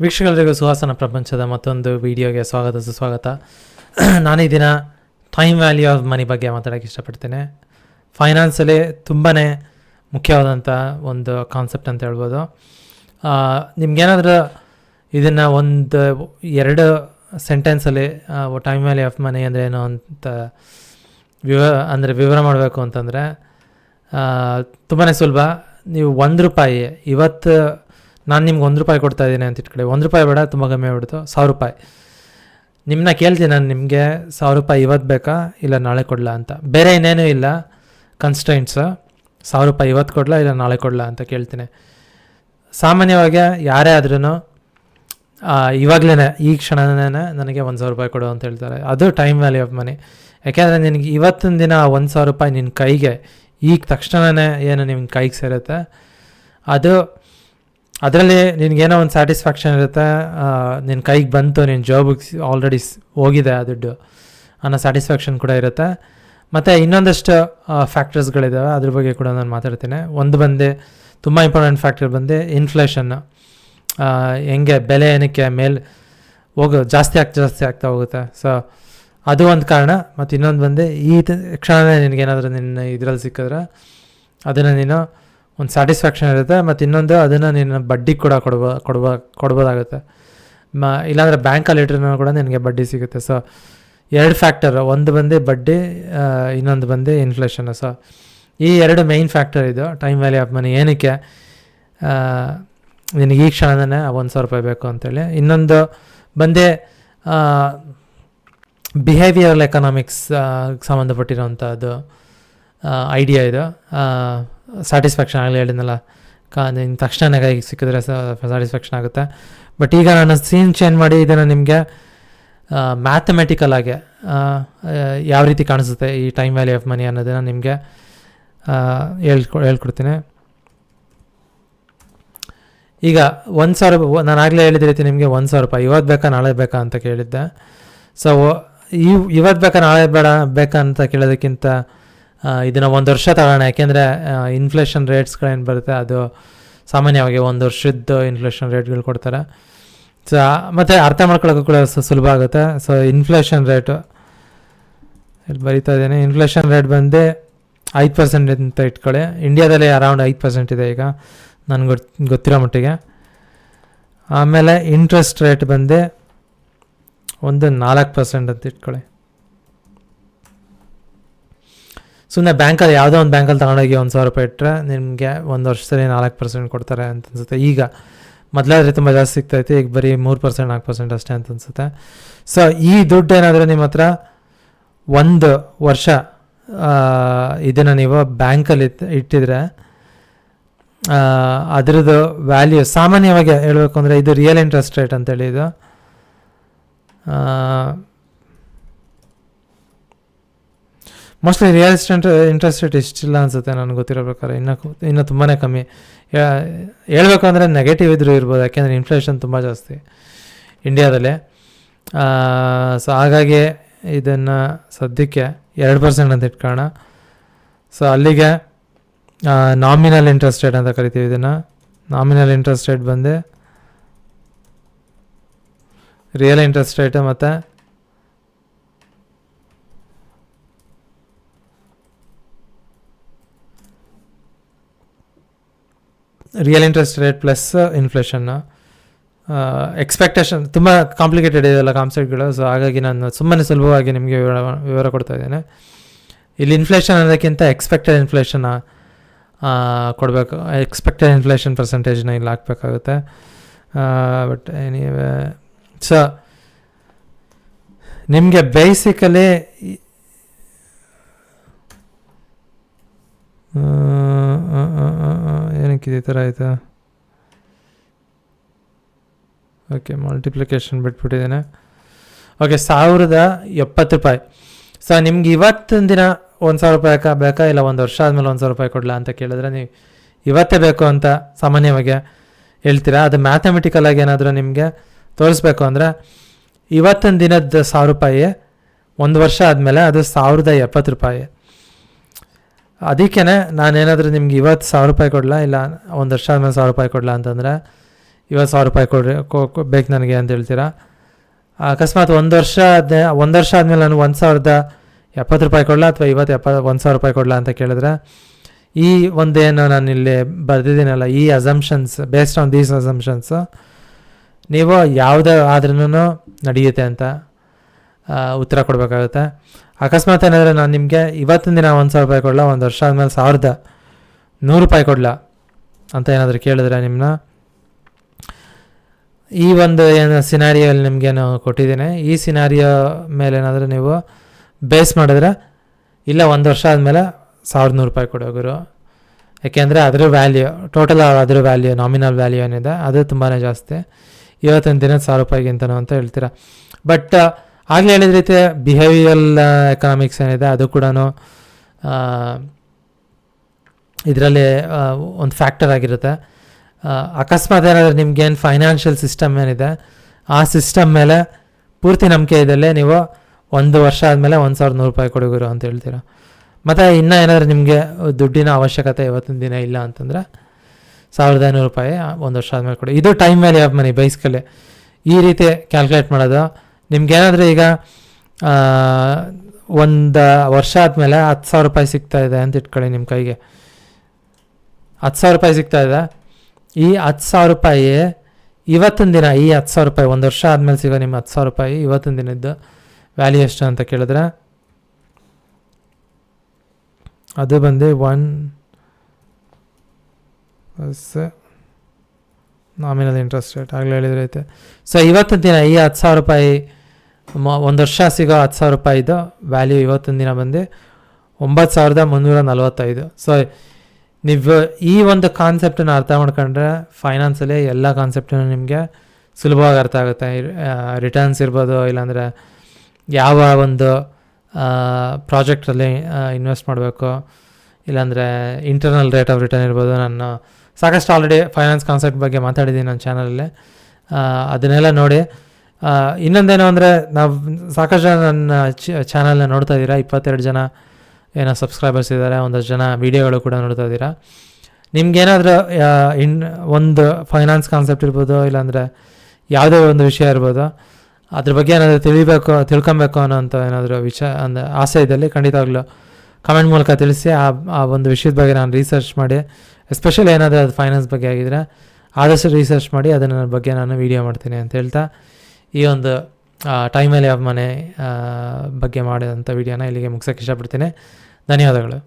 ವೀಕ್ಷಕರಿಗೂ ಸುಹಾಸನ ಪ್ರಪಂಚದ ಮತ್ತೊಂದು ವಿಡಿಯೋಗೆ ಸುಸ್ವಾಗತ. ನಾನು ಈ ದಿನ ಟೈಮ್ ವ್ಯಾಲ್ಯೂ ಆಫ್ ಮನಿ ಬಗ್ಗೆ ಮಾತಾಡೋಕ್ಕೆ ಇಷ್ಟಪಡ್ತೇನೆ. ಫೈನಾನ್ಸಲ್ಲಿ ತುಂಬಾ ಮುಖ್ಯವಾದಂಥ ಒಂದು ಕಾನ್ಸೆಪ್ಟ್ ಅಂತ ಹೇಳ್ಬೋದು. ನಿಮ್ಗೇನಾದರೂ ಇದನ್ನು ಎರಡು ಸೆಂಟೆನ್ಸಲ್ಲಿ ಟೈಮ್ ವ್ಯಾಲ್ಯೂ ಆಫ್ ಮನಿ ಅಂದರೆ ಏನು ಅಂತ ವಿವರ ಮಾಡಬೇಕು ಅಂತಂದರೆ ತುಂಬಾ ಸುಲಭ. ನೀವು ₹1 ಇವತ್ತು ನಾನು ನಿಮ್ಗೆ ₹1 ಕೊಡ್ತಾ ಇದ್ದೀನಿ ಅಂತ ಇಟ್ಕೊಳ್ಳಿ. ₹1 ಬೇಡ, ತುಂಬ ಕಮ್ಮಿ ಆಗ್ಬಿಡ್ತು, ₹1000. ನಿಮ್ಮನ್ನ ಕೇಳ್ತೀನಿ, ನಾನು ನಿಮಗೆ ₹1000 ಇವತ್ತು ಬೇಕಾ ಇಲ್ಲ ನಾಳೆ ಕೊಡಲಾ ಅಂತ. ಬೇರೆ ಇನ್ನೇನೂ ಇಲ್ಲ ಕನ್ಸ್ಟ್ರೈಂಟ್ಸು. ₹1000 ಇವತ್ತು ಕೊಡಲಾ ಇಲ್ಲ ನಾಳೆ ಕೊಡಲಾ ಅಂತ ಕೇಳ್ತೀನಿ. ಸಾಮಾನ್ಯವಾಗಿ ಯಾರೇ ಆದ್ರೂ ಇವಾಗಲೇ ಈ ಕ್ಷಣನೇ ನನಗೆ ₹1000 ಕೊಡು ಅಂತ ಹೇಳ್ತಾರೆ. ಅದು ಟೈಮ್ ವ್ಯಾಲ್ಯೂ ಆಫ್ ಮನಿ. ಯಾಕೆಂದರೆ ನಿನಗೆ ಇವತ್ತಿನ ದಿನ ₹1000 ನಿನ್ನ ಕೈಗೆ ಈಗ ತಕ್ಷಣವೇ ಏನು ನಿಮ್ಮ ಕೈಗೆ ಸೇರುತ್ತೆ, ಅದರಲ್ಲಿ ನಿನಗೇನೋ ಒಂದು ಸ್ಯಾಟಿಸ್ಫ್ಯಾಕ್ಷನ್ ಇರುತ್ತೆ. ನಿನ್ನ ಕೈಗೆ ಬಂತು, ನಿನ್ನ ಜಾಬಿಗೆ ಆಲ್ರೆಡಿ ಹೋಗಿದೆ ಆ ದುಡ್ಡು ಅನ್ನೋ ಸ್ಯಾಟಿಸ್ಫ್ಯಾಕ್ಷನ್ ಕೂಡ ಇರುತ್ತೆ. ಮತ್ತು ಇನ್ನೊಂದಷ್ಟು ಫ್ಯಾಕ್ಟರ್ಸ್ಗಳಿದ್ದಾವೆ, ಅದ್ರ ಬಗ್ಗೆ ಕೂಡ ನಾನು ಮಾತಾಡ್ತೀನಿ. ಒಂದು ತುಂಬ ಇಂಪಾರ್ಟೆಂಟ್ ಫ್ಯಾಕ್ಟರ್ ಇನ್ಫ್ಲೇಷನ್ನು. ಹೆಂಗೆ ಬೆಲೆ ಏನಕ್ಕೆ ಜಾಸ್ತಿ ಆಗ್ತಾ ಹೋಗುತ್ತೆ. ಸೊ ಅದು ಒಂದು ಕಾರಣ. ಮತ್ತು ಇನ್ನೊಂದು ಈ ಕ್ಷಣನೇ ನಿನಗೇನಾದರೂ ನಿನ್ನ ಇದರಲ್ಲಿ ಸಿಕ್ಕಿದ್ರೆ ಅದನ್ನು ನೀನು ಒಂದು ಸ್ಯಾಟಿಸ್ಫ್ಯಾಕ್ಷನ್ ಇರುತ್ತೆ. ಮತ್ತು ಇನ್ನೊಂದು ಅದನ್ನು ನೀನು ಬಡ್ಡಿ ಕೂಡ ಕೊಡ್ಬೋದಾಗುತ್ತೆ. ಇಲ್ಲಾಂದರೆ ಬ್ಯಾಂಕಲ್ಲಿ ಇಟ್ಟರೂ ಕೂಡ ನಿನಗೆ ಬಡ್ಡಿ ಸಿಗುತ್ತೆ. ಸೊ ಎರಡು ಫ್ಯಾಕ್ಟರ್, ಒಂದು ಬಡ್ಡಿ, ಇನ್ನೊಂದು ಇನ್ಫ್ಲೇಷನ್ನು. ಸೊ ಈ ಎರಡು ಮೇಯ್ನ್ ಫ್ಯಾಕ್ಟರ್ ಇದು ಟೈಮ್ ವ್ಯಾಲ್ಯೂ ಆಫ್ ಮನಿ. ಏನಕ್ಕೆ ನಿನಗೆ ಈ ಕ್ಷಣನೇ ₹1000 ಬೇಕು ಅಂತೇಳಿ. ಇನ್ನೊಂದು ಬಿಹೇವಿಯರಲ್ ಎಕನಾಮಿಕ್ಸ್ ಸಂಬಂಧಪಟ್ಟಿರೋವಂಥದ್ದು ಐಡಿಯಾ ಇದು. ಸ್ಯಾಟಿಸ್ಫ್ಯಾಕ್ಷನ್ ಆಗಲಿ ಹೇಳಿದ್ನಲ್ಲ, ನಿನ್ನ ತಕ್ಷಣ ಕೈಗೆ ಸಿಕ್ಕಿದ್ರೆ ಸ್ಯಾಟಿಸ್ಫ್ಯಾಕ್ಷನ್ ಆಗುತ್ತೆ. ಬಟ್ ಈಗ ನಾನು ಸೀನ್ ಚೇಂಜ್ ಮಾಡಿ ಇದನ್ನು ನಿಮಗೆ ಮ್ಯಾಥಮೆಟಿಕಲ್ ಆಗಿ ಯಾವ ರೀತಿ ಕಾಣಿಸುತ್ತೆ ಈ ಟೈಮ್ ವ್ಯಾಲ್ಯೂ ಆಫ್ ಮನಿ ಅನ್ನೋದನ್ನು ನಿಮಗೆ ಹೇಳ್ಕೊಡ್ತೀನಿ. ಈಗ ₹1000, ನಾನು ಆಗಲೇ ಹೇಳಿದ ರೀತಿ ನಿಮಗೆ ₹1000 ಇವತ್ತು ಬೇಕಾ ನಾಳೆ ಬೇಕಾ ಅಂತ ಕೇಳಿದ್ದೆ. ಸೊ ಇವತ್ತು ಬೇಕಾ ನಾಳೆ ಬೇಕಾ ಅಂತ ಕೇಳೋದಕ್ಕಿಂತ ಇದನ್ನು 1 ವರ್ಷ ತಗೋಣ. ಯಾಕೆಂದರೆ ಇನ್ಫ್ಲೇಷನ್ ರೇಟ್ಸ್ಗಳೇನು ಬರುತ್ತೆ ಅದು ಸಾಮಾನ್ಯವಾಗಿ 1 ವರ್ಷದ್ದು ಇನ್ಫ್ಲೇಷನ್ ರೇಟ್ಗಳು ಕೊಡ್ತಾರೆ. ಸೊ ಮತ್ತು ಅರ್ಥ ಮಾಡ್ಕೊಳ್ಳೋಕ್ಕೂ ಕೂಡ ಸುಲಭ ಆಗುತ್ತೆ. ಸೊ ಇನ್ಫ್ಲೇಷನ್ ರೇಟು ಇಲ್ಲಿ ಬರೀತಾ ಇದ್ದೀನಿ. ಇನ್ಫ್ಲೇಷನ್ ರೇಟ್ 5% ಅಂತ ಇಟ್ಕೊಳ್ಳಿ. ಇಂಡಿಯಾದಲ್ಲಿ ಅರೌಂಡ್ 5% ಇದೆ ಈಗ ನನಗೆ ಗೊತ್ತಿರೋ ಮಟ್ಟಿಗೆ. ಆಮೇಲೆ ಇಂಟ್ರೆಸ್ಟ್ ರೇಟ್ 4% ಅಂತ ಇಟ್ಕೊಳ್ಳಿ. ಸುಮ್ಮನೆ ಬ್ಯಾಂಕಲ್ಲಿ ಯಾವುದೋ ಒಂದು ಬ್ಯಾಂಕಲ್ಲಿ ತಗೊಂಡೋಗಿ ₹1000 ಇಟ್ಟರೆ ನಿಮಗೆ 1 ವರ್ಷದಲ್ಲಿ 4% ಕೊಡ್ತಾರೆ ಅಂತ ಅನಿಸುತ್ತೆ. ಈಗ ಮೊದಲಾದರೆ ತುಂಬ ಜಾಸ್ತಿ ಸಿಗ್ತೈತೆ, ಈಗ ಬರೀ 3% 4% ಅಷ್ಟೇ ಅಂತ ಅನಿಸುತ್ತೆ. ಸೊ ಈ ದುಡ್ಡು ಏನಾದರೂ ನಿಮ್ಮ ಹತ್ರ 1 ವರ್ಷ ಇದನ್ನು ನೀವು ಬ್ಯಾಂಕಲ್ಲಿ ಇಟ್ಟಿದ್ರೆ ಅದರದ್ದು ವ್ಯಾಲ್ಯೂ ಸಾಮಾನ್ಯವಾಗಿ ಹೇಳಬೇಕು ಅಂದರೆ ಇದು ರಿಯಲ್ ಇಂಟ್ರೆಸ್ಟ್ ರೇಟ್ ಅಂತೇಳಿ. ಇದು ಮೋಸ್ಟ್ಲಿ ರಿಯಲ್ ಇಂಟ್ರೆಸ್ಟ್ ರೇಟ್ ಇಷ್ಟಿಲ್ಲ ಅನಿಸುತ್ತೆ ನನಗೆ ಗೊತ್ತಿರೋ ಪ್ರಕಾರ. ಇನ್ನೂ ತುಂಬಾ ಕಮ್ಮಿ. ಹೇಳಬೇಕು ಅಂದರೆ ನೆಗೆಟಿವ್ ಇದ್ರೂ ಇರ್ಬೋದು, ಯಾಕೆಂದರೆ ಇನ್ಫ್ಲೇಷನ್ ತುಂಬ ಜಾಸ್ತಿ ಇಂಡಿಯಾದಲ್ಲಿ. ಸೊ ಹಾಗಾಗಿ ಇದನ್ನು ಸದ್ಯಕ್ಕೆ 2% ಅಂತ ಇಟ್ಕೊಳ್ಳೋಣ. ಸೊ ಅಲ್ಲಿಗೆ ನಾಮಿನಲ್ ಇಂಟ್ರೆಸ್ಟ್ ರೇಟ್ ಅಂತ ಕರಿತೀವಿ ಇದನ್ನು. Nominal interest rate real interest rate ಮತ್ತು ರಿಯಲ್ ಇಂಟ್ರೆಸ್ಟ್ ರೇಟ್ ಪ್ಲಸ್ ಇನ್ಫ್ಲೇಷನ್ನು. ಎಕ್ಸ್ಪೆಕ್ಟೇಷನ್ ತುಂಬ ಕಾಂಪ್ಲಿಕೇಟೆಡ್ ಇದೆಲ್ಲ ಕಾನ್ಸೆಪ್ಟ್ಗಳು. ಸೊ ಹಾಗಾಗಿ ನಾನು ಸುಮ್ಮನೆ ಸುಲಭವಾಗಿ ನಿಮಗೆ ವಿವರ ಕೊಡ್ತಾ ಇದ್ದೇನೆ. ಇಲ್ಲಿ ಇನ್ಫ್ಲೇಷನ್ ಅನ್ನೋದಕ್ಕಿಂತ ಎಕ್ಸ್ಪೆಕ್ಟೆಡ್ ಇನ್ಫ್ಲೇಷನ್ ಕೊಡಬೇಕು. ಎಕ್ಸ್ಪೆಕ್ಟೆಡ್ ಇನ್ಫ್ಲೇಷನ್ ಪರ್ಸೆಂಟೇಜ್ನ ಇಲ್ಲಿ ಹಾಕಬೇಕಾಗುತ್ತೆ. ಬಟ್ ಎನಿವೇ, ಸೊ ನಿಮಗೆ ಬೇಸಿಕಲಿ ಏನಕ್ಕೆ ಈ ಥರ ಆಯಿತಾ? ಓಕೆ, ಮಲ್ಟಿಪ್ಲಿಕೇಶನ್ ಬಿಟ್ಬಿಟ್ಟಿದ್ದೇನೆ. ಓಕೆ, ₹1070. ಸೊ ನಿಮ್ಗೆ ಇವತ್ತಿನ ದಿನ ₹1000 ಬೇಕಾ ಇಲ್ಲ 1 ವರ್ಷ ಆದಮೇಲೆ ₹1000 ಕೊಡಲಾ ಅಂತ ಕೇಳಿದ್ರೆ ನೀವು ಇವತ್ತೇ ಬೇಕು ಅಂತ ಸಾಮಾನ್ಯವಾಗಿ ಹೇಳ್ತೀರಾ. ಅದು ಮ್ಯಾಥಮೆಟಿಕಲ್ ಆಗಿ ಏನಾದರೂ ನಿಮಗೆ ತೋರಿಸ್ಬೇಕು ಅಂದರೆ ಇವತ್ತಿನ ದಿನದ ₹1000 1 ವರ್ಷ ಆದಮೇಲೆ ಅದು ₹1070. ಅದಕ್ಕೇ ನಾನೇನಾದರೂ ನಿಮ್ಗೆ ಇವತ್ತು ₹1000 ಕೊಡಲಾ ಇಲ್ಲ 1 ವರ್ಷ ಆದಮೇಲೆ ₹1000 ಕೊಡಲಾ ಅಂತಂದರೆ 50,000 ಕೊಡ್ರಿ ಬೇಕು ನನಗೆ ಅಂತ ಹೇಳ್ತೀರಾ. ಅಕಸ್ಮಾತ್ ಒಂದು ವರ್ಷ ಆದಮೇಲೆ ನಾನು 1,070 ರೂಪಾಯಿ ಕೊಡಲ ಅಥವಾ 1,000 ರೂಪಾಯಿ ಕೊಡಲ ಅಂತ ಕೇಳಿದ್ರೆ, ಈ ಒಂದೇನು ನಾನು ಇಲ್ಲಿ ಬರೆದಿದ್ದೀನಲ್ಲ, ಈ ಅಸಂಪ್ಷನ್ಸ್, ಬೇಸ್ಡ್ ಆನ್ ದೀಸ್ ಅಸಂಪ್ಷನ್ಸು ನೀವು ಯಾವುದೇ ಆದ್ರೂ ನಡೆಯುತ್ತೆ ಅಂತ ಉತ್ತರ ಕೊಡಬೇಕಾಗುತ್ತೆ. ಅಕಸ್ಮಾತ್ ಏನಾದರೆ ನಾನು ನಿಮಗೆ ಇವತ್ತಿನ ದಿನ 1,000 ರೂಪಾಯಿ ಕೊಡಲ, ಒಂದು ವರ್ಷ ಆದಮೇಲೆ 1,100 ರೂಪಾಯಿ ಕೊಡಲ ಅಂತ ಏನಾದರೂ ಕೇಳಿದ್ರೆ ನಿಮ್ಮನ್ನ, ಈ ಒಂದು ಏನು ಸಿನಾರಿಯಲ್ಲಿ ನಿಮಗೆ ನಾನು ಕೊಟ್ಟಿದ್ದೀನಿ, ಈ ಸಿನಾರಿಯೋ ಮೇಲೆ ಏನಾದರೂ ನೀವು ಬೇಸ್ ಮಾಡಿದ್ರೆ, ಇಲ್ಲ 1 ವರ್ಷ ಆದಮೇಲೆ 1,100 ರೂಪಾಯಿ ಕೊಡೋಗುರು. ಯಾಕೆಂದರೆ ಅದರ ವ್ಯಾಲ್ಯೂ, ಟೋಟಲ್ ಅದರ ವ್ಯಾಲ್ಯೂ, ನಾಮಿನಲ್ ವ್ಯಾಲ್ಯೂ ಏನಿದೆ ಅದು ತುಂಬಾ ಜಾಸ್ತಿ, ಇವತ್ತಿನ ದಿನ 1,000 ರೂಪಾಯಿಗಿಂತನೂ ಅಂತ ಹೇಳ್ತೀರಾ. ಬಟ್ ಆಗಲೇ ಹೇಳಿದ ರೀತಿ ಬಿಹೇವಿಯರಲ್ ಎಕನಾಮಿಕ್ಸ್ ಏನಿದೆ ಅದು ಕೂಡ ಇದರಲ್ಲಿ ಒಂದು ಫ್ಯಾಕ್ಟರ್ ಆಗಿರುತ್ತೆ. ಅಕಸ್ಮಾತ್ ಏನಾದರೂ ನಿಮ್ಗೇನು ಫೈನಾನ್ಷಿಯಲ್ ಸಿಸ್ಟಮ್ ಏನಿದೆ ಆ ಸಿಸ್ಟಮ್ ಮೇಲೆ ಪೂರ್ತಿ ನಂಬಿಕೆ ಇದ್ದಲ್ಲಿ ನೀವು 1 ವರ್ಷ ಆದಮೇಲೆ 1,100 ರೂಪಾಯಿ ಕೊಡೋಗುರು ಅಂತ ಹೇಳ್ತೀರಾ. ಮತ್ತು ಇನ್ನೂ ಏನಾದರೂ ನಿಮಗೆ ದುಡ್ಡಿನ ಅವಶ್ಯಕತೆ ಇವತ್ತಿನ ದಿನ ಇಲ್ಲ ಅಂತಂದರೆ 1,500 ರೂಪಾಯಿ 1 ವರ್ಷ ಆದಮೇಲೆ ಕೊಡಿ. ಇದು time value of money basically ಈ ರೀತಿ ಕ್ಯಾಲ್ಕುಲೇಟ್ ಮಾಡೋದು. ನಿಮ್ಗೇನಾದರೂ ಈಗ 1 ವರ್ಷ ಆದಮೇಲೆ 10,000 ರೂಪಾಯಿ ಸಿಗ್ತಾಯಿದೆ ಅಂತ ಇಟ್ಕೊಳ್ಳಿ, ನಿಮ್ಮ ಕೈಗೆ 10,000 ರೂಪಾಯಿ ಸಿಗ್ತಾಯಿದೆ. ಈ 10,000 ರೂಪಾಯಿ ಇವತ್ತಿನ ದಿನ, ಈ 10,000 ರೂಪಾಯಿ 1 ವರ್ಷ ಆದಮೇಲೆ ಸಿಗೋ ನಿಮ್ಮ 10,000 ರೂಪಾಯಿ ಇವತ್ತಿನ ದಿನದ್ದು ವ್ಯಾಲ್ಯೂ ಎಷ್ಟು ಅಂತ ಕೇಳಿದ್ರೆ, ಅದು ಬಂದು 1 ನಾಮಿನಲ್ ಇಂಟ್ರೆಸ್ಟ್ ರೇಟ್ ಆಗಲೇ ಹೇಳಿದ್ರೈತೆ. ಸೊ ಇವತ್ತಿನ ದಿನ ಈ 10,000 ರೂಪಾಯಿ 1 ವರ್ಷ ಸಿಗೋ 10,000 ರೂಪಾಯಿದು ವ್ಯಾಲ್ಯೂ ಇವತ್ತಿನ ದಿನ ಬಂದು 9,345. ಸೊ ನೀವು ಈ ಒಂದು ಕಾನ್ಸೆಪ್ಟನ್ನು ಅರ್ಥ ಮಾಡ್ಕೊಂಡ್ರೆ ಫೈನಾನ್ಸಲ್ಲಿ ಎಲ್ಲ ಕಾನ್ಸೆಪ್ಟನ್ನು ನಿಮಗೆ ಸುಲಭವಾಗಿ ಅರ್ಥ ಆಗುತ್ತೆ. ರಿಟರ್ನ್ಸ್ ಇರ್ಬೋದು, ಇಲ್ಲಾಂದರೆ ಯಾವ ಒಂದು ಪ್ರಾಜೆಕ್ಟಲ್ಲಿ ಇನ್ವೆಸ್ಟ್ ಮಾಡಬೇಕು, ಇಲ್ಲಾಂದರೆ ಇಂಟರ್ನಲ್ ರೇಟ್ ಆಫ್ ರಿಟರ್ನ್ ಇರ್ಬೋದು. ನಾನು ಸಾಕಷ್ಟು ಆಲ್ರೆಡಿ ಫೈನಾನ್ಸ್ ಕಾನ್ಸೆಪ್ಟ್ ಬಗ್ಗೆ ಮಾತಾಡಿದ್ದೀನಿ ನನ್ನ ಚಾನಲಲ್ಲಿ, ಅದನ್ನೆಲ್ಲ ನೋಡಿ. ಇನ್ನೊಂದೇನು ಅಂದರೆ, ನಾವು ಸಾಕಷ್ಟು ಜನ ನನ್ನ ಚಾನಲ್ನ ನೋಡ್ತಾ ಇದ್ದೀರಾ, 22 ಜನ ಏನೋ ಸಬ್ಸ್ಕ್ರೈಬರ್ಸ್ ಇದ್ದಾರೆ, ಒಂದಷ್ಟು ಜನ ವೀಡಿಯೋಗಳು ಕೂಡ ನೋಡ್ತಾ ಇದ್ದೀರಾ. ನಿಮ್ಗೇನಾದರೂ ಒಂದು ಫೈನಾನ್ಸ್ ಕಾನ್ಸೆಪ್ಟ್ ಇರ್ಬೋದು, ಇಲ್ಲಾಂದರೆ ಯಾವುದೇ ಒಂದು ವಿಷಯ ಇರ್ಬೋದು, ಅದ್ರ ಬಗ್ಗೆ ಏನಾದರೂ ತಿಳ್ಕೊಬೇಕು ಅನ್ನೋಂಥ ಏನಾದರೂ ಅಂದರೆ ಆಸೆ ಇದ್ದಲ್ಲಿ ಖಂಡಿತವಾಗ್ಲೂ ಕಮೆಂಟ್ ಮೂಲಕ ತಿಳಿಸಿ. ಆ ಒಂದು ವಿಷಯದ ಬಗ್ಗೆ ನಾನು ರಿಸರ್ಚ್ ಮಾಡಿ, ಎಸ್ಪೆಷಲಿ ಏನಾದರೂ ಅದು ಫೈನಾನ್ಸ್ ಬಗ್ಗೆ ಆಗಿದ್ರೆ ಆದಷ್ಟು ರಿಸರ್ಚ್ ಮಾಡಿ ಅದನ್ನ ಬಗ್ಗೆ ನಾನು ವೀಡಿಯೋ ಮಾಡ್ತೀನಿ ಅಂತ ಹೇಳ್ತಾ, ಈ ಒಂದು ಟೈಮ್ ವ್ಯಾಲ್ಯೂ ಆಫ್ ಮನಿ ಬಗ್ಗೆ ಮಾಡಿದಂಥ ವೀಡಿಯೋನ ಇಲ್ಲಿಗೆ ಮುಗಿಸೋಕ್ಕೆ ಇಷ್ಟಪಡ್ತೀನಿ. ಧನ್ಯವಾದಗಳು.